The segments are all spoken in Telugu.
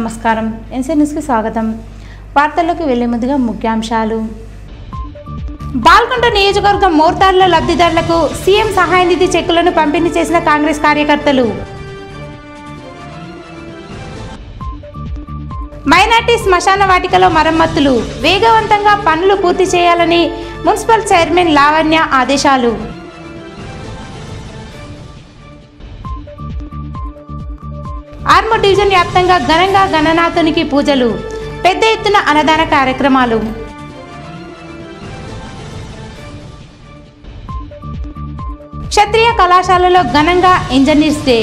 నమస్కారం ఎన్సీ న్యూస్కి స్వాగతం. వార్తల్లోకి వెళ్లే ముందుగా ముఖ్యాంశాలు. బాల్కొండ నియోజకవర్గం మోర్తార్లో లబ్ధిదారులకు సీఎం సహాయ నిధి చెక్కులను పంపిణీ చేసిన కాంగ్రెస్ కార్యకర్తలు. మైనార్టీ శ్మశాన వాటికలో మరమ్మతులు వేగవంతంగా పనులు పూర్తి చేయాలని మున్సిపల్ చైర్మన్ లావణ్య ఆదేశాలు. ఆర్మూర్ డివిజన్ వ్యాప్తంగా ఘనంగా గణనాథునికి పూజలు, పెద్ద ఎత్తున అన్నదాన కార్యక్రమాలు. క్షత్రియ కళాశాలలో ఘనంగా ఇంజనీర్స్ డే,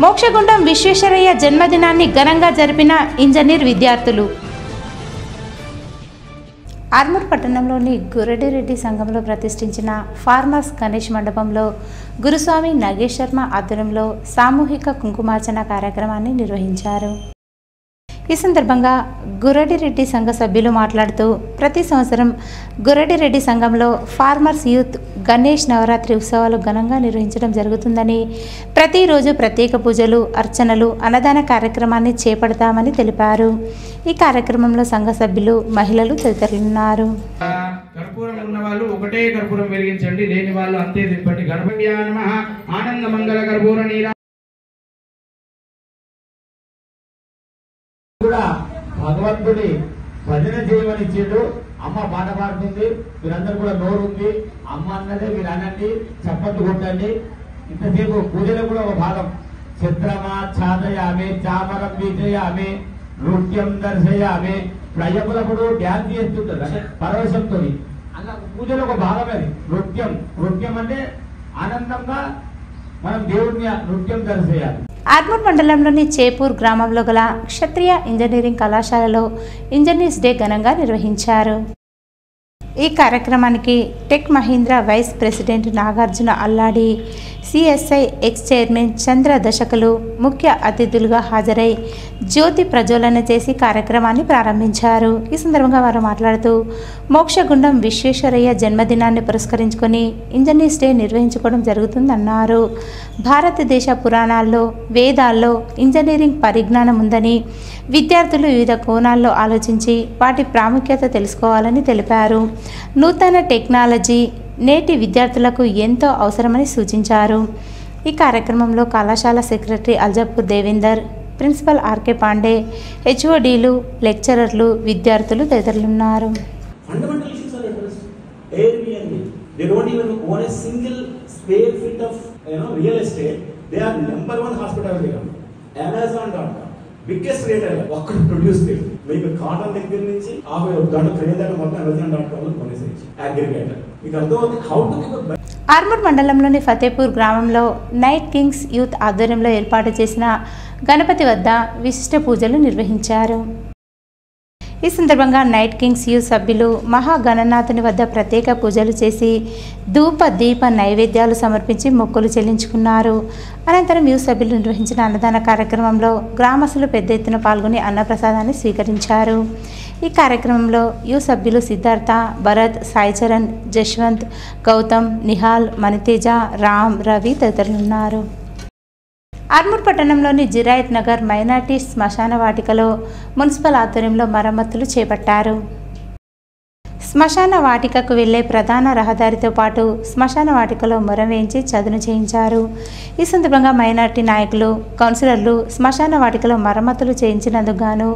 మోక్షగుండం విశ్వేశ్వరయ్య జన్మదినాన్ని ఘనంగా జరిపిన ఇంజనీర్ విద్యార్థులు. ఆర్మూర్ పట్టణంలోని గురడిరెడ్డి సంఘంలో ప్రతిష్ఠించిన ఫార్మర్స్ గణేష్ మండపంలో గురుస్వామి నాగేష్ శర్మ ఆధ్వర్యంలో సామూహిక కుంకుమార్చన కార్యక్రమాన్ని నిర్వహించారు. ఈ సందర్భంగా గురడిరెడ్డి సంఘ సభ్యులు మాట్లాడుతూ ప్రతి సంవత్సరం గురడిరెడ్డి సంఘంలో ఫార్మర్స్ యూత్ గణేష్ నవరాత్రి ఉత్సవాలు ఘనంగా నిర్వహించడం జరుగుతుందని, ప్రతిరోజు ప్రత్యేక పూజలు, అర్చనలు, అన్నదాన కార్యక్రమాన్ని చేపడతామని తెలిపారు. ఈ కార్యక్రమంలో సంఘ సభ్యులు, మహిళలు తదితరులున్నారు. కర్పూరం ఉన్న వాళ్ళు ఒకటే కర్పూరం వెలిగించండి, లేని వాళ్ళు అంతే తిప్పండి. గణపతి నమః ఆనంద మంగళ కర్పూర నీరా కూడా భగవంతుడి భజన చేయమని ఇచ్చిండు. అమ్మ పాట పాడుతుంది, మీరందరూ కూడా నోరు ఉంది, అమ్మ అన్నదే మీరు అనండి, చప్పట్లు కొట్టండి. ఇంతసేపు పూజలో కూడా ఒక భాగం చిత్రమా ఛాదయామి చామరం విజయామి నృత్యం దర్శయామి. ప్రజకులప్పుడు డ్యాన్స్ చేస్తుంటారు అంటే పరవశంతో, అలా పూజలో ఒక భాగం అది నృత్యం. నృత్యం అంటే ఆనందంగా మనం దేవుడిని నృత్యం దర్శయాలి. ఆర్మూర్ మండలంలోని చేపూర్ గ్రామంలో గల క్షత్రియ ఇంజనీరింగ్ కళాశాలలో ఇంజనీర్స్ డే ఘనంగా నిర్వహించారు. ఈ కార్యక్రమానికి tech Mahindra vice president Nagarjuna Alladi, CSI ex chairman Chandra దశకులు ముఖ్య అతిథులుగా హాజరై జ్యోతి ప్రజ్వలన చేసి కార్యక్రమాన్ని ప్రారంభించారు. ఈ సందర్భంగా వారు మాట్లాడుతూ మోక్షగుండం విశ్వేశ్వరయ్య జన్మదినాన్ని పురస్కరించుకొని ఇంజనీర్స్ డే నిర్వహించుకోవడం జరుగుతుందన్నారు. భారతదేశ పురాణాల్లో, వేదాల్లో ఇంజనీరింగ్ పరిజ్ఞానం ఉందని, విద్యార్థులు వివిధ కోణాల్లో ఆలోచించి వాటి ప్రాముఖ్యత తెలుసుకోవాలని తెలిపారు. నూతన టెక్నాలజీ నేటి విద్యార్థులకు ఎంతో అవసరమని సూచించారు. ఈ కార్యక్రమంలో కళాశాల secretary Aljapur Devender, principal RK Pandey, హెచ్ఓడీలు, లెక్చరర్లు, విద్యార్థులు తదితరులున్నారు. బిగ్గెస్ట్ రేటర్ ఒక్కడు ప్రొడ్యూస్ చేయదు. మీకు కాటన్ దగ్గర నుంచి దాంట్లో ఖరీదారు మొత్తం అమెజాన్.com కొనేసేయచ్చు. అగ్రిగేటర్ మీకు అర్థమవుతుంది హౌ టు. ఆర్మూర్ మండలంలోని ఫతేపూర్ గ్రామంలో నైట్ కింగ్స్ యూత్ ఆధ్వర్యంలో ఏర్పాటు చేసిన గణపతి వద్ద విశిష్ట పూజలు నిర్వహించారు. ఈ సందర్భంగా నైట్ కింగ్స్ యూత్ సభ్యులు మహాగణనాథుని వద్ద ప్రత్యేక పూజలు చేసి ధూప దీప నైవేద్యాలు సమర్పించి మొక్కులు చెల్లించుకున్నారు. అనంతరం యూత్ సభ్యులు నిర్వహించిన అన్నదాన కార్యక్రమంలో గ్రామస్తులు పెద్ద ఎత్తున పాల్గొని అన్నప్రసాదాన్ని స్వీకరించారు. ఈ కార్యక్రమంలో యూత్ సభ్యులు సిద్ధార్థ, భరత్, సాయి చరణ్, జశ్వంత్, గౌతమ్, నిహాల్, మణితేజ, రామ్, రవి తదితరులున్నారు. ఆర్మూర్ పట్టణంలోని జిరాయత్ నగర్ మైనార్టీ శ్మశాన వాటికలో మున్సిపల్ ఆధ్వర్యంలో మరమ్మతులు చేపట్టారు. శ్మశాన వాటికకు వెళ్లే ప్రధాన రహదారితో పాటు శ్మశాన వాటికలో మొరం వేయించి చదును చేయించారు. ఈ సందర్భంగా మైనార్టీ నాయకులు, కౌన్సిలర్లు శ్మశాన వాటికలో మరమ్మతులు చేయించినందుకు గాను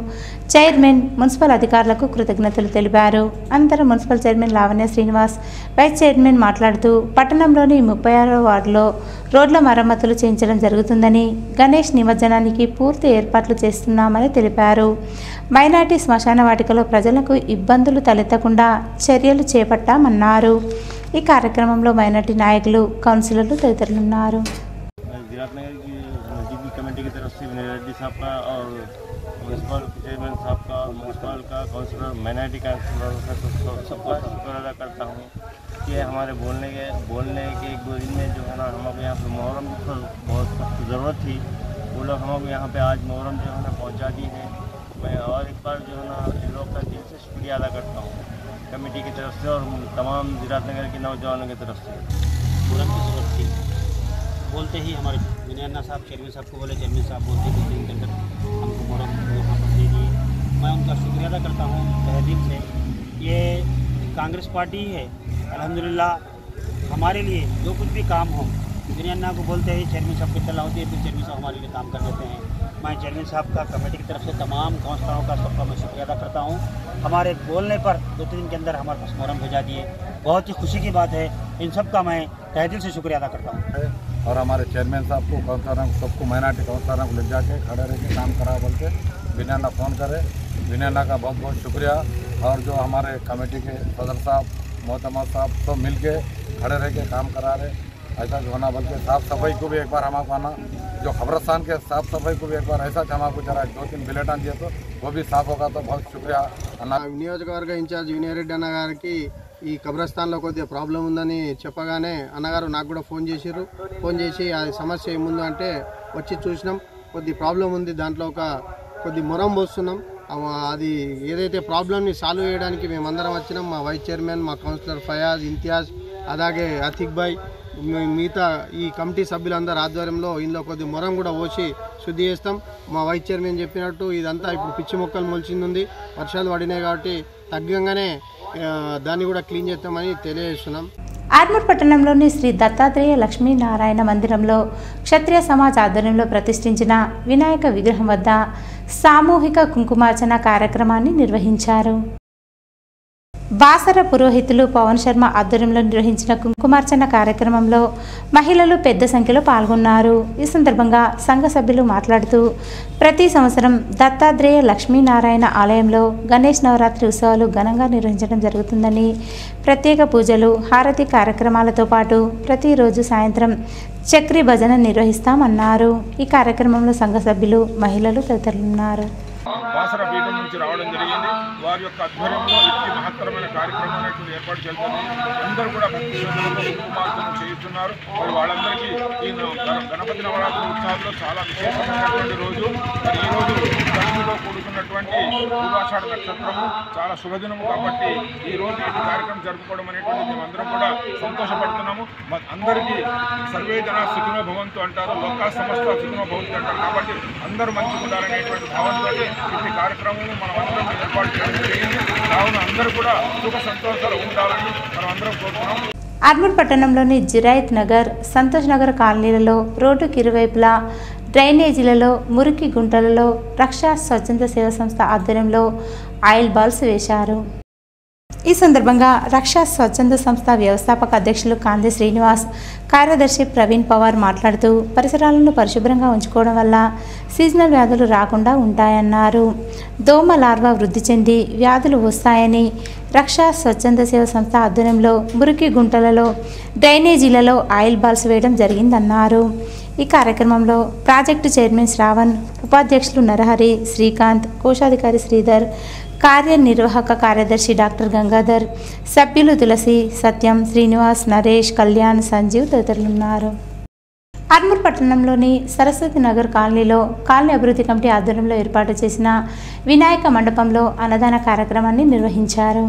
చైర్మన్, మున్సిపల్ అధికారులకు కృతజ్ఞతలు తెలిపారు. అనంతరం municipal chairman Lavanya Srinivas, vice chairman మాట్లాడుతూ పట్టణంలోని 36వ వార్డులో రోడ్ల మరమ్మతులు చేయించడం జరుగుతుందని, గణేష్ నిమజ్జనానికి పూర్తి ఏర్పాట్లు చేస్తున్నామని తెలిపారు. మైనార్టీ శ్మశాన వాటికలో ప్రజలకు ఇబ్బందులు తలెత్తకుండా చర్యలు చేపట్టామన్నారు. ఈ కార్యక్రమంలో మైనార్టీ నాయకులు, కౌన్సిలర్లు తదితరులున్నారు. कि हमारे बोलने के 1-2 दिन में जो है ना हम लोग यहाँ पे मुहर्रम की बहुत सख्त ज़रूरत थी, वो लोग हम लोग यहाँ पे आज मुहर्रम जो है ना पहुँचा दी है। मैं और एक बार जो है ना इन लोग का दिल से शुक्रिया अदा करता हूँ कमेटी की तरफ से और तमाम जिरात नगर के नौजवानों की तरफ से। मुहर्रम की ज़रूरत थी, बोलते ही हमारे विनय अन्ना साहब चेयरमैन साहब को बोले, चेयरमैन साहब बोलते 2 दिन के अंदर हमको मुहर्रम यहाँ पर मैं उनका शुक्रिया अदा करता हूँ तहे दिल से। ये कांग्रेस पार्टी ही है, अल्हम्दुलिल्लाह हमारे लिए जो कुछ भी काम हो, दुनिया अन्ना को बोलते हैं चेयरमैन साहब की सलाह होती है, फिर चेयरमैन साहब हमारे लिए काम कर देते हैं। मैं चेयरमैन साहब का कमेटी की तरफ से तमाम काउंसलरों का सबका मैं शुक्रिया अदा करता हूँ। हमारे बोलने पर 2-3 दिन के अंदर हमारे पास मोहरम भेजा दिए, बहुत ही खुशी की बात है। इन सब का मैं तहे दिल से शुक्रिया अदा करता हूँ। और हमारे चेयरमैन साहब को, काउंसलरों को, सबको माइनॉरिटी काउंसलरों को ले जाके खड़े रह के काम करा बोल के विनयना फ़ोन करे। विनयना का बहुत बहुत शुक्रिया। और जो हमारे कमेटी के सदर साहब, मोहतरमा साहब सब मिल के खड़े रह के काम करा रहे, ऐसा जो होना। बल्कि साफ़ सफाई को भी एक बार हमको आना, जो खबरस्तान के साफ़ सफाई को भी एक बार ऐसा हमको जरा 2-3 बिलेटान दिए तो वो भी साफ़ होगा, तो बहुत शुक्रिया అన్న. నియోజకవర్గ ఇన్ఛార్జ్ వినయ్ రెడ్డి అన్న గారికి ఈ కబ్రస్థాన్లో కొద్దిగా ప్రాబ్లం ఉందని చెప్పగానే అన్నగారు నాకు కూడా ఫోన్ చేసి ఆ సమస్య ఏముందో అంటే వచ్చి చూసినాం. కొద్ది ప్రాబ్లం ఉంది, దాంట్లో కొద్ది మొరం పోస్తున్నాం. అది ఏదైతే ప్రాబ్లమ్ని సాల్వ్ చేయడానికి మేమందరం వచ్చినాం. మా వైస్ చైర్మన్, మా కౌన్సిలర్ ఫయాజ్, ఇంతియాజ్, అలాగే అతిక్ భాయ్, మిగతా ఈ కమిటీ సభ్యులందరూ ఆధ్వర్యంలో ఇందులో కొద్ది మొరం కూడా పోసి శుద్ధి చేస్తాం. మా వైస్ చైర్మన్ చెప్పినట్టు ఇదంతా ఇప్పుడు పిచ్చి మొక్కలు మొలిచింది, వర్షాలు పడినాయి కాబట్టి తగ్గంగానే దాన్ని కూడా క్లీన్ చేస్తామని తెలియజేస్తున్నాం. ఆర్మూర్ పట్టణంలోని శ్రీ దత్తాత్రేయ లక్ష్మీనారాయణ మందిరంలో క్షత్రియ సమాజ్ ఆధ్వర్యంలో ప్రతిష్ఠించిన వినాయక విగ్రహం వద్ద సామూహిక కుంకుమార్చన కార్యక్రమాన్ని నిర్వహించారు. బాసర పురోహితులు పవన్ శర్మ ఆధ్వర్యంలో నిర్వహించిన కుంకుమార్చన కార్యక్రమంలో మహిళలు పెద్ద సంఖ్యలో పాల్గొన్నారు. ఈ సందర్భంగా సంఘ సభ్యులు మాట్లాడుతూ ప్రతి సంవత్సరం దత్తాత్రేయ లక్ష్మీనారాయణ ఆలయంలో గణేష్ నవరాత్రి ఉత్సవాలు ఘనంగా నిర్వహించడం జరుగుతుందని, ప్రత్యేక పూజలు, హారతి కార్యక్రమాలతో పాటు ప్రతిరోజు సాయంత్రం చక్రీ భజన నిర్వహిస్తామన్నారు. ఈ కార్యక్రమంలో సంఘ సభ్యులు, మహిళలు తదితరులున్నారు. బాసర పీఠం నుంచి రావడం జరిగింది. వారి యొక్క ఆధ్వర్యంలో ఇట్టి మహత్తరమైన కార్యక్రమం అనేటువంటి ఏర్పాటు చేస్తుంది. అందరూ కూడా భక్తి శ్రద్ధలతో కుంకుమార్చన చేస్తున్నారు. మరి వాళ్ళందరికీ ఈ గణపతి నవరాత్రి ఉత్సవాల్లో చాలా విశేషమైనటువంటి రోజు. మరి ఈ రోజు దక్షిణలో కూడుకున్నటువంటి పూర్వాషాఢ నక్షత్రము చాలా శుభదినము కాబట్టి ఈ రోజు ఈ కార్యక్రమం జరుపుకోవడం అనేటువంటి మేమందరం కూడా సంతోషపడుతున్నాము. అందరికీ సర్వే జన సుఖినో భవంతు అంటారు, లోకా సమస్త సుఖినో భవంతు అంటారు. కాబట్టి అందరూ మంచిగా ఉండాలనేటువంటి భావంతో ఇట్టి కార్యక్రమం మనం అందరం ఏర్పాటు చేయడం జరిగింది. కావున అందరూ కూడా సుఖ సంతోషాలు ఉండాలని మనం అందరం కోరుతున్నాం. ఆర్మూర్ పట్టణంలోని జిరాయిత్ నగర్, సంతోష్ నగర్ కాలనీలలో రోడ్డుకి ఇరువైపులా డ్రైనేజీలలో, మురికి గుంటలలో రక్షా స్వచ్ఛంద సేవా సంస్థ ఆధ్వర్యంలో ఆయిల్ బాల్స్ వేశారు. ఈ సందర్భంగా రక్షా స్వచ్ఛంద సంస్థ వ్యవస్థాపక అధ్యక్షులు కాంతి శ్రీనివాస్, కార్యదర్శి ప్రవీణ్ పవార్ మాట్లాడుతూ పరిసరాలను పరిశుభ్రంగా ఉంచుకోవడం వల్ల సీజనల్ వ్యాధులు రాకుండా ఉంటాయన్నారు. దోమ లార్వా వృద్ధి చెంది వ్యాధులు వస్తాయని రక్షా స్వచ్ఛంద సేవా సంస్థ ఆధ్వర్యంలో మురికి గుంటలలో, డ్రైనేజీలలో ఆయిల్ బాల్స్ వేయడం జరిగిందన్నారు. ఈ కార్యక్రమంలో ప్రాజెక్టు చైర్మన్ శ్రావణ్, ఉపాధ్యక్షులు నరహరి, శ్రీకాంత్, కోశాధికారి శ్రీధర్, కార్యనిర్వాహక కార్యదర్శి డాక్టర్ గంగాధర్, సభ్యులు తులసి, సత్యం, శ్రీనివాస్, నరేష్, కళ్యాణ్, సంజీవ్ తదితరులున్నారు. ఆర్మూర్ పట్టణంలోని సరస్వతి నగర్ కాలనీలో కాలనీ అభివృద్ధి కమిటీ ఆధ్వర్యంలో ఏర్పాటు చేసిన వినాయక మండపంలో అన్నదాన కార్యక్రమాన్ని నిర్వహించారు.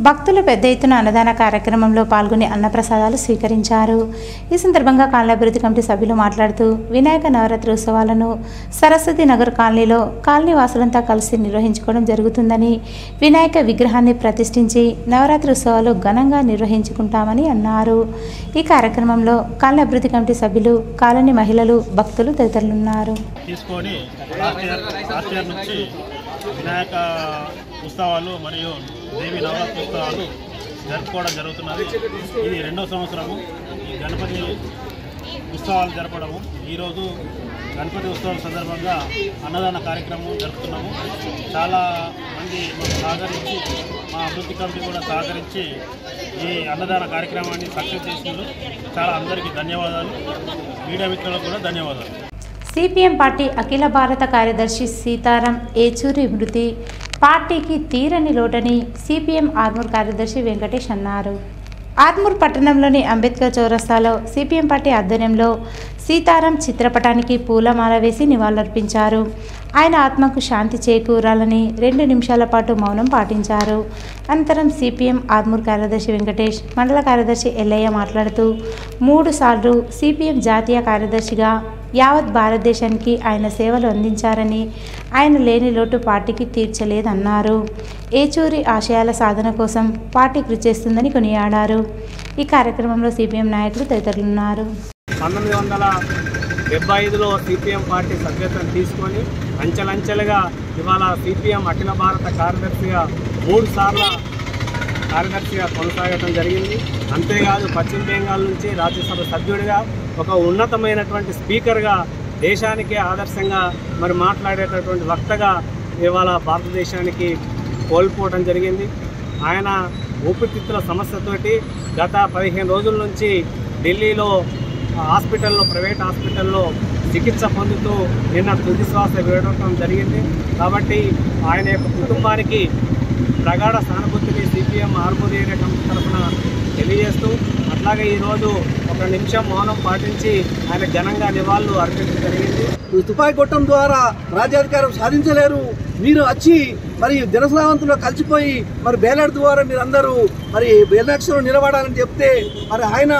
భక్తులు పెద్ద ఎత్తున అన్నదాన కార్యక్రమంలో పాల్గొని అన్నప్రసాదాలు స్వీకరించారు. ఈ సందర్భంగా కాలనీ అభివృద్ధి కమిటీ సభ్యులు మాట్లాడుతూ వినాయక నవరాత్రి ఉత్సవాలను సరస్వతి నగర్ కాలనీలో కాలనీ వాసులంతా కలిసి నిర్వహించుకోవడం జరుగుతుందని, వినాయక విగ్రహాన్ని ప్రతిష్ఠించి నవరాత్రి ఉత్సవాలు ఘనంగా నిర్వహించుకుంటామని అన్నారు. ఈ కార్యక్రమంలో కాలనీ అభివృద్ధి కమిటీ సభ్యులు, కాలనీ మహిళలు, భక్తులు తదితరులున్నారు. వినాయక ఉత్సవాలు మరియు దేవి నవరాత్రి ఉత్సవాలు జరుపుకోవడం జరుగుతున్నది. ఇది 2వ సంవత్సరము ఈ గణపతి ఉత్సవాలు జరపడము. ఈరోజు గణపతి ఉత్సవాల సందర్భంగా అన్నదాన కార్యక్రమం జరుపుతున్నాము. చాలా మంది మాకు సహకరించి, మా అభివృద్ధి కమిటీ కూడా సహకరించి ఈ అన్నదాన కార్యక్రమాన్ని సక్సెస్ చేసినందుకు చాలా అందరికీ ధన్యవాదాలు. మీడియా మిత్రులకు కూడా ధన్యవాదాలు. సిపిఎం పార్టీ అఖిల భారత కార్యదర్శి సీతారాం ఏచూరి మృతి పార్టీకి తీరని లోటని సిపిఎం ఆర్మూర్ కార్యదర్శి వెంకటేష్ అన్నారు. ఆర్మూర్ పట్టణంలోని అంబేద్కర్ చౌరస్తాలో సిపిఎం పార్టీ ఆధ్వర్యంలో సీతారాం చిత్రపటానికి పూలమాల వేసి నివాళులర్పించారు. ఆయన ఆత్మకు శాంతి చేకూరాలని 2 నిమిషాల పాటు మౌనం పాటించారు. అనంతరం సిపిఎం ఆర్మూర్ కార్యదర్శి వెంకటేష్, మండల కార్యదర్శి ఎల్లయ్య మాట్లాడుతూ 3 సార్లు సిపిఎం జాతీయ కార్యదర్శిగా యావత్ భారతదేశానికి ఆయన సేవలు అందించారని, ఆయన లేని లోటు పార్టీకి తీర్చలేదన్నారు. ఏచూరి ఆశయాల సాధన కోసం పార్టీ కృషి చేస్తుందని కొనియాడారు. ఈ కార్యక్రమంలో సిపిఎం నాయకులు తదితరులున్నారు. 1975లో సిపిఎం పార్టీ సభ్యత్వం తీసుకొని అంచెలంచెలుగా ఇవాళ సిపిఎం అఖిల భారత కార్యదర్శిగా 3 సార్ల కార్యదర్శిగా కొనసాగడం జరిగింది. అంతేకాదు పశ్చిమ బెంగాల్ నుంచి రాజ్యసభ సభ్యుడిగా ఒక ఉన్నతమైనటువంటి స్పీకర్గా దేశానికే ఆదర్శంగా మరి మాట్లాడేటటువంటి వక్తగా ఇవాళ భారతదేశానికి కోల్పోవడం జరిగింది. ఆయన ఊపిరితిత్తుల సమస్యతోటి గత 15 రోజుల నుంచి ఢిల్లీలో హాస్పిటల్లో, ప్రైవేట్ హాస్పిటల్లో చికిత్స పొందుతూ నిన్న తుది శ్వాస విడవడం జరిగింది. కాబట్టి ఆయన యొక్క కుటుంబానికి ప్రగాఢ సానుభూతిని సిపిఎం ఆర్మూర్ ఏరియా కమిటీ తరఫున తెలియజేస్తూ, అట్లాగే ఈరోజు 1 నిమిషం మౌనం పాటించి ఆయన ఘనంగా నివాళులు అర్పించడం జరిగింది. తుపాకీ కొట్టడం ద్వారా రాజ్యాధికారం సాధించలేరు, మీరు వచ్చి మరి జనస్రావంతుల్లో కలిసిపోయి మరి బేలాడ్ ద్వారా మీరు అందరూ మరి ఎలక్షన్లో నిలబడాలని చెప్తే మరి ఆయన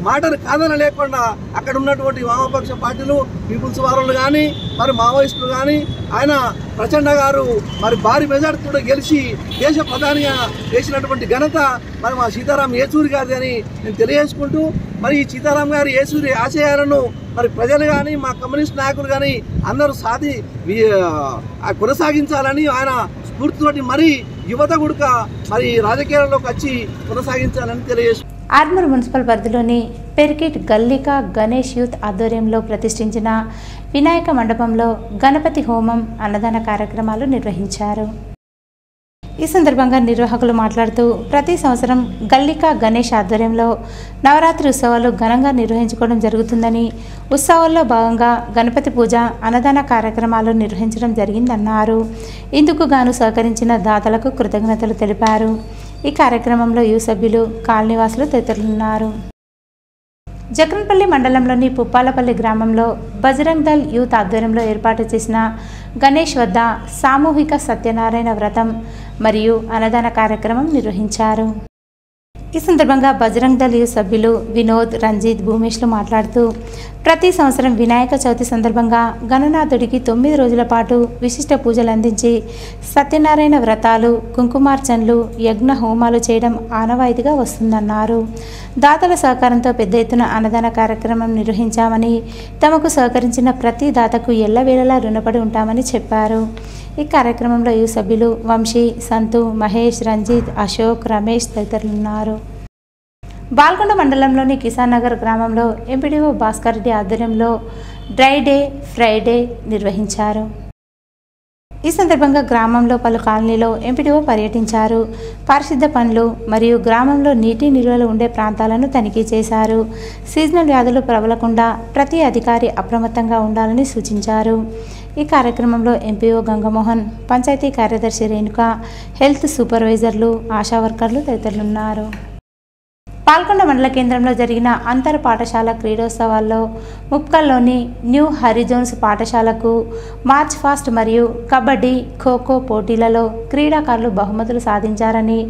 మాటను కాదన లేకుండా అక్కడ ఉన్నటువంటి వామపక్ష పార్టీలు, పీపుల్స్ వారులు కానీ మరి మావోయిస్టులు కానీ ఆయన ప్రచండ గారు మరి భారీ మెజార్టీతో గెలిచి దేశ ప్రధానిగా చేసినటువంటి ఘనత మరి మా సీతారాం ఏచూరి గారిది అని నేను తెలియజేసుకుంటూ, మరి ఈ సీతారాం గారి ఏచూరి ఆశయాలను మరి ప్రజలు కానీ మా కమ్యూనిస్ట్ నాయకులు కానీ అందరూ కొనసాగించాలని ఆయన స్ఫూర్తితోటి మరి యువత గుడక మరి రాజకీయాల్లోకి వచ్చి కొనసాగించాలని తెలియజేస్తున్నారు. ఆర్మూర్ మున్సిపల్ పరిధిలోని పెర్కిట్ గల్లికా గణేష్ యూత్ ఆధ్వర్యంలో ప్రతిష్ఠించిన వినాయక మండపంలో గణపతి హోమం, అన్నదాన కార్యక్రమాలు నిర్వహించారు. ఈ సందర్భంగా నిర్వాహకులు మాట్లాడుతూ ప్రతి సంవత్సరం గల్లికా గణేష్ ఆధ్వర్యంలో నవరాత్రి ఉత్సవాలు ఘనంగా నిర్వహించుకోవడం జరుగుతుందని, ఉత్సవాల్లో భాగంగా గణపతి పూజ, అన్నదాన కార్యక్రమాలు నిర్వహించడం జరిగిందన్నారు. ఇందుకు గాను సహకరించిన దాతలకు కృతజ్ఞతలు తెలిపారు. ఈ కార్యక్రమంలో యువ సభ్యులు, కాలనీవాసులు తదితరులున్నారు. జక్రన్పల్లి మండలంలోని పుప్పాలపల్లి గ్రామంలో బజరంగ్ దళ్ యూత్ ఆధ్వర్యంలో ఏర్పాటు చేసిన గణేష్ వద్ద సామూహిక సత్యనారాయణ వ్రతం మరియు అన్నదాన కార్యక్రమం నిర్వహించారు. ఈ సందర్భంగా బజరంగ్ దళ్ యూత్ సభ్యులు వినోద్, రంజిత్, భూమేష్లు మాట్లాడుతూ ప్రతి సంవత్సరం వినాయక చవితి సందర్భంగా గణనాథుడికి 9 రోజుల పాటు విశిష్ట పూజలు అందించి సత్యనారాయణ వ్రతాలు, కుంకుమార్చనలు, యజ్ఞ హోమాలు చేయడం ఆనవాయితీగా వస్తుందన్నారు. దాతల సహకారంతో పెద్ద ఎత్తున అన్నదాన కార్యక్రమం నిర్వహించామని, తమకు సహకరించిన ప్రతి దాతకు ఎల్లవేళలా రుణపడి ఉంటామని చెప్పారు. ఈ కార్యక్రమంలో యువ సభ్యులు వంశీ, సంతు, మహేష్, రంజిత్, అశోక్, రమేష్ తదితరులున్నారు. బాల్కొండ మండలంలోని కిసాన్ నగర్ గ్రామంలో ఎంపీడీఓ భాస్కర్ రెడ్డి ఆధ్వర్యంలో డ్రై డే, ఫ్రైడే నిర్వహించారు. ఈ సందర్భంగా గ్రామంలో పలు కాలనీలో ఎంపీడీఓ పర్యటించారు. పారిశుద్ధ పనులు మరియు గ్రామంలో నీటి నిల్వలు ఉండే ప్రాంతాలను తనిఖీ చేశారు. సీజనల్ వ్యాధులు ప్రబలకుండా ప్రతి అధికారి అప్రమత్తంగా ఉండాలని సూచించారు. ఈ కార్యక్రమంలో ఎంపీఓ గంగమోహన్, పంచాయతీ కార్యదర్శి రేణుక, హెల్త్ సూపర్వైజర్లు, ఆశా వర్కర్లు తదితరులున్నారు. పాల్కొండ మండల కేంద్రంలో జరిగిన అంతర్ పాఠశాల క్రీడోత్సవాల్లో ముప్కల్లోని న్యూ హరిజోన్స్ పాఠశాలకు మార్చ్ ఫాస్ట్ మరియు కబడ్డీ, ఖోఖో పోటీలలో క్రీడాకారులు బహుమతులు సాధించారని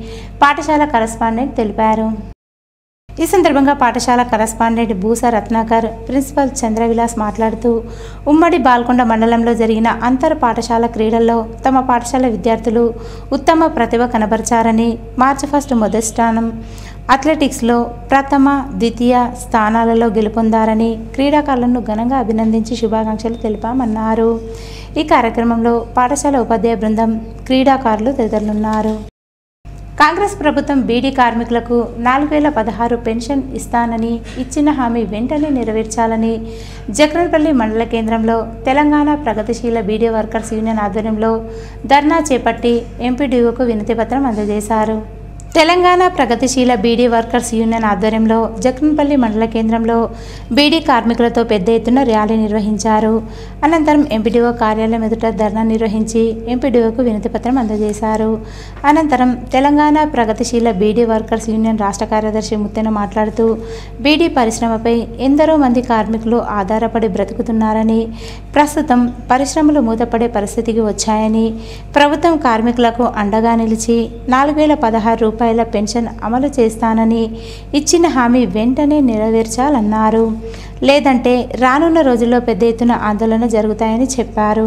పాఠశాల కరస్పాండెంట్ తెలిపారు. ఈ సందర్భంగా పాఠశాల కరస్పాండెంట్ భూస రత్నాకర్, ప్రిన్సిపల్ చంద్రవిలాస్ మాట్లాడుతూ ఉమ్మడి బాల్కొండ మండలంలో జరిగిన అంతర్ పాఠశాల క్రీడల్లో తమ పాఠశాల విద్యార్థులు ఉత్తమ ప్రతిభ కనబరిచారని, మార్చ్ ఫస్ట్ మొదటి స్థానం, అథ్లెటిక్స్లో ప్రథమ, ద్వితీయ స్థానాలలో గెలుపొందారని క్రీడాకారులను ఘనంగా అభినందించి శుభాకాంక్షలు తెలిపామన్నారు. ఈ కార్యక్రమంలో పాఠశాల ఉపాధ్యాయ బృందం, క్రీడాకారులు తదితరులున్నారు. కాంగ్రెస్ ప్రభుత్వం బీడీ కార్మికులకు 4016 పెన్షన్ ఇస్తానని ఇచ్చిన హామీ వెంటనే నెరవేర్చాలని జక్రన్పల్లి మండల కేంద్రంలో తెలంగాణ ప్రగతిశీల బీడీ వర్కర్స్ యూనియన్ ఆధ్వర్యంలో ధర్నా చేపట్టి ఎంపీడీఓకు వినతిపత్రం అందజేశారు. తెలంగాణ ప్రగతిశీల బీడీ వర్కర్స్ యూనియన్ ఆధ్వర్యంలో జక్రన్పల్లి మండల కేంద్రంలో బీడీ కార్మికులతో పెద్ద ఎత్తున ర్యాలీ నిర్వహించారు. అనంతరం ఎంపీడీఓ కార్యాలయం ఎదుట ధర్నా నిర్వహించి ఎంపీడీఓకు వినతిపత్రం అందజేశారు. అనంతరం తెలంగాణ ప్రగతిశీల బీడీ వర్కర్స్ యూనియన్ రాష్ట్ర కార్యదర్శి ముత్తెన మాట్లాడుతూ బీడీ పరిశ్రమపై ఎందరో మంది కార్మికులు ఆధారపడి బ్రతుకుతున్నారని, ప్రస్తుతం పరిశ్రమలు మూతపడే పరిస్థితికి వచ్చాయని, ప్రభుత్వం కార్మికులకు అండగా నిలిచి 4016 రూపాయల పెన్షన్ అమలు చేస్తానని ఇచ్చిన హామీ వెంటనే నెరవేర్చాలన్నారు. లేదంటే రానున్న రోజుల్లో పెద్ద ఎత్తున ఆందోళన జరుగుతాయని చెప్పారు.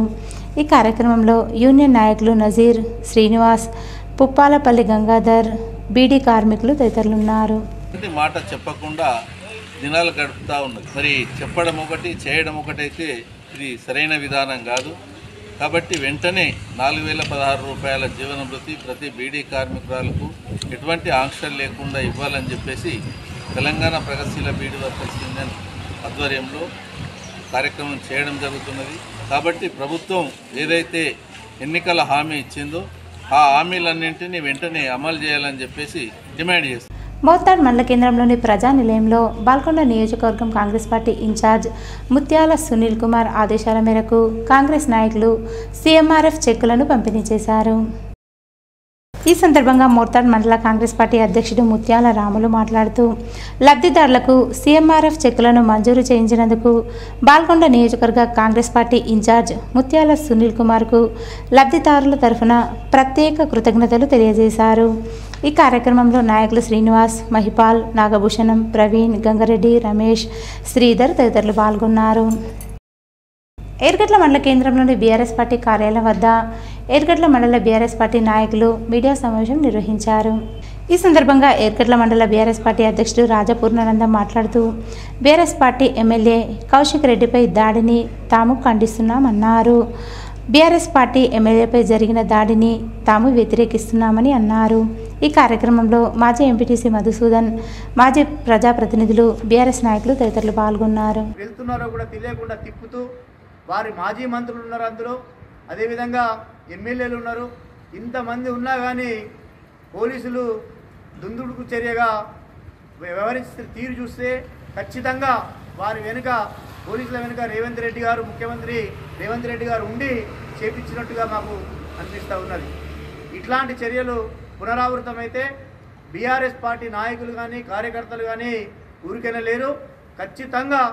ఈ కార్యక్రమంలో యూనియన్ నాయకులు నజీర్, శ్రీనివాస్, పుప్పాలపల్లి గంగాధర్, బీడీ కార్మికులు తదితరులున్నారు. మాట చెప్పకుండా దినాలు గడుపుతూ ఉన్నది. మరి చెప్పడం ఒకటి, చేయడం ఒకటైతే ఇది సరైన విధానం కాదు. కాబట్టి వెంటనే 4016 రూపాయల జీవన భృతి ప్రతి బీడీ కార్మికురాలకు ఎటువంటి ఆంక్షలు లేకుండా ఇవ్వాలని చెప్పేసి తెలంగాణ ప్రగతిశీల బీడీ వర్కర్స్ యూనియన్ ఆధ్వర్యంలో కార్యక్రమం చేయడం జరుగుతున్నది. కాబట్టి ప్రభుత్వం ఏదైతే ఎన్నికల హామీ ఇచ్చిందో ఆ హామీలన్నింటినీ వెంటనే అమలు చేయాలని చెప్పేసి డిమాండ్ చేస్తుంది. మోత్తాడ్ మండల కేంద్రంలోని ప్రజా నిలయంలో బాల్కొండ నియోజకవర్గం కాంగ్రెస్ పార్టీ ఇన్ఛార్జ్ ముత్యాల సునీల్ కుమార్ ఆదేశాల మేరకు కాంగ్రెస్ నాయకులు సీఎంఆర్ఎఫ్ చెక్కులను పంపిణీ చేశారు. ఈ సందర్భంగా మోత్తాడ్ మండల కాంగ్రెస్ పార్టీ అధ్యక్షుడు ముత్యాల రాములు మాట్లాడుతూ లబ్ధిదారులకు సీఎంఆర్ఎఫ్ చెక్కులను మంజూరు చేయించినందుకు బాల్కొండ నియోజకవర్గ కాంగ్రెస్ పార్టీ ఇన్ఛార్జ్ ముత్యాల సునీల్ కుమార్కు లబ్ధిదారుల తరఫున ప్రత్యేక కృతజ్ఞతలు తెలియజేశారు. ఈ కార్యక్రమంలో నాయకులు శ్రీనివాస్, మహిపాల్, నాగభూషణం, ప్రవీణ్, గంగారెడ్డి, రమేష్, శ్రీధర్ తదితరులు పాల్గొన్నారు. ఏర్గడ్ల మండల కేంద్రంలోని బీఆర్ఎస్ పార్టీ కార్యాలయం వద్ద ఏర్గడ్ల మండల బీఆర్ఎస్ పార్టీ నాయకులు మీడియా సమావేశం నిర్వహించారు. ఈ సందర్భంగా ఏర్గడ్ల మండల బీఆర్ఎస్ పార్టీ అధ్యక్షుడు రాజపూర్ణానందం మాట్లాడుతూ బీఆర్ఎస్ పార్టీ ఎమ్మెల్యే కౌశిక్ రెడ్డిపై దాడిని తాము ఖండిస్తున్నామన్నారు. బీఆర్ఎస్ పార్టీ ఎమ్మెల్యేపై జరిగిన దాడిని తాము వ్యతిరేకిస్తున్నామని అన్నారు. ఈ కార్యక్రమంలో మాజీ ఎంపీటీసీ మధుసూదన్, మాజీ ప్రజాప్రతినిధులు, బీఆర్ఎస్ నాయకులు తదితరులు పాల్గొన్నారు. వెళ్తున్నారో కూడా తెలియకుండా తిప్పుతూ వారి మాజీ మంత్రులు ఉన్నారు, అందులో అదేవిధంగా ఎమ్మెల్యేలు ఉన్నారు. ఇంతమంది ఉన్నా కానీ పోలీసులు దుందుడుకు చర్యగా వ్యవహరిస్తున్న తీరు చూస్తే ఖచ్చితంగా వారి వెనుక, పోలీసుల వెనుక రేవంత్ రెడ్డి గారు, ముఖ్యమంత్రి రేవంత్ రెడ్డి గారు ఉండి చేపించినట్టుగా మాకు అనిపిస్తూ ఉన్నది. ఇట్లాంటి చర్యలు పునరావృతమైతే బీఆర్ఎస్ పార్టీ నాయకులు కానీ కార్యకర్తలు కానీ ఊరికైనా లేరు. ఖచ్చితంగా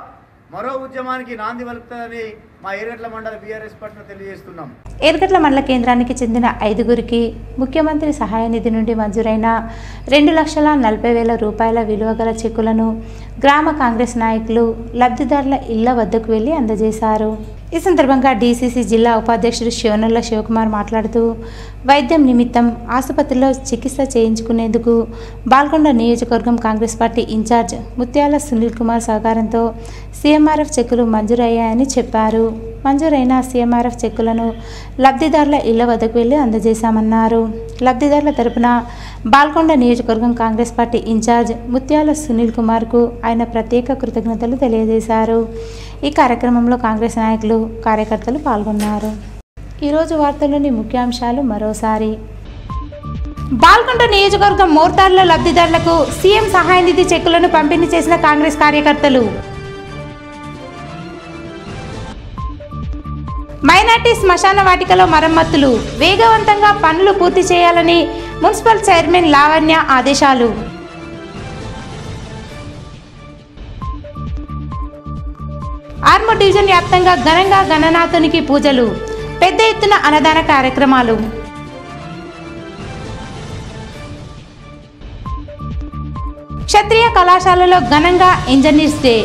మరో ఉద్యమానికి నాంది పలుకుతుందని మా ఏర్గడ్ల మండల బీఆర్ఎస్ పార్టీని తెలియజేస్తున్నాం. ఏర్గడ్ల మండల కేంద్రానికి చెందిన 5గురికి ముఖ్యమంత్రి సహాయ నిధి నుండి మంజూరైన 2,40,000 రూపాయల విలువ గల చెక్కులను గ్రామ కాంగ్రెస్ నాయకులు లబ్ధిదారుల ఇళ్ల వద్దకు వెళ్లి అందజేశారు. ఈ సందర్భంగా డీసీసీ జిల్లా ఉపాధ్యక్షుడు శివనల్ల శివకుమార్ మాట్లాడుతూ వైద్యం నిమిత్తం ఆసుపత్రిలో చికిత్స చేయించుకునేందుకు బాల్కొండ నియోజకవర్గం కాంగ్రెస్ పార్టీ ఇన్ఛార్జ్ ముత్యాల సునీల్ కుమార్ సహకారంతో సీఎంఆర్ఎఫ్ చెక్కులు మంజూరయ్యాయని చెప్పారు. మంజూరైన సీఎంఆర్ఎఫ్ చెక్కులను లబ్ధిదారుల ఇళ్ల వద్దకు వెళ్లి అందజేశామన్నారు. లబ్ధిదారుల తరపున బాల్కొండ నియోజకవర్గం కాంగ్రెస్ పార్టీ ఇన్ఛార్జ్ ముత్యాల సునీల్ కుమార్కు ఆయన ప్రత్యేక కృతజ్ఞతలు తెలియజేశారు. ఈ కార్యక్రమంలో కాంగ్రెస్ నాయకులు, కార్యకర్తలు పాల్గొన్నారు. ఈరోజు వార్తల్లోని ముఖ్యాంశాలు మరోసారి. బాల్కొండ నియోజకవర్గం మోర్తాడ్లో లబ్ధిదారులకు సీఎం సహాయ నిధి చెక్కులను పంపిణీ చేసిన కాంగ్రెస్ కార్యకర్తలు. మైనార్టీ శ్మశాన వాటికలో మరమ్మతులు వేగవంతంగా పనులు పూర్తి చేయాలని మున్సిపల్ చైర్మన్ లావణ్య ఆదేశాలు. ఆర్మూర్ డివిజన్ వ్యాప్తంగా ఘనంగా గణనాథునికి పూజలు, పెద్ద ఎత్తున అన్నదాన కార్యక్రమాలు. క్షత్రియ కళాశాలలో ఘనంగా ఇంజనీర్స్ డే,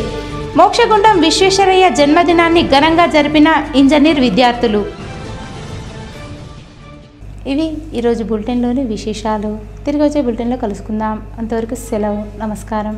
మోక్షగుండం విశ్వేశ్వరయ్య జన్మదినాన్ని ఘనంగా జరిపిన ఇంజనీర్ విద్యార్థులు. ఇవి ఈరోజు బులెటిన్లోని విశేషాలు. తిరిగి వచ్చే బులెటిన్లో కలుసుకుందాం. అంతవరకు సెలవు. నమస్కారం.